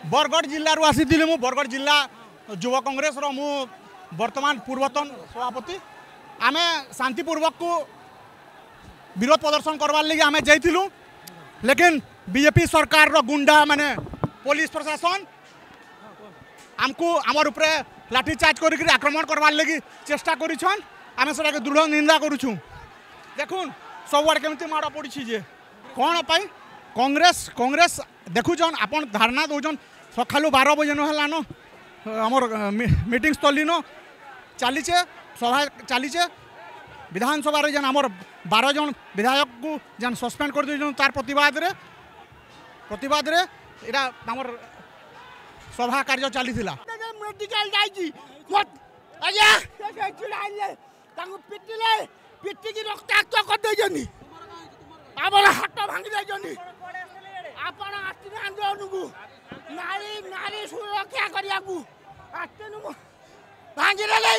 बरगढ़ जिल्लारू आसीଥିଲି ମୁଁ बरगढ़ जिला युव कांग्रेस रो मु वर्तमान पूर्वतन सभापति आमे शांतिपूर्वक को विरोध प्रदर्शन करवार लगी आमे जाइथिलु लेकिन बीजेपी सरकार रो गुंडा माने पुलिस प्रशासन आमको आमर उपरे लाठीचार्ज करिक आक्रमण करवार लगी चेष्टा करिछन आमे सेटा के दृढ़ निंदा करूछु। देखुन सबआड़ केमती माड़ पड़ी जे कौन पाई कांग्रेस कांग्रेस देखुन आपन धारणा दौन सका 12 बजे नलान आमर मीटिंग स्थली न चलीचे सभा चलीचे विधानसभा जेन आमर 12 जन विधायक को जेन सस्पेंड कर दे तार प्रतिवाद रे एटा आमर सभा कार्य चली मेडिकल जाइजी मत आया चिल्लाइले तांको पिटिले पिटिकी रक्ताक्त कर देजनी आबल हाथ भांगी देजनी आपण आस्ति आंदोलनकु नारी नारी सुरक्षा करियाकु आस्ते नु भांगी ले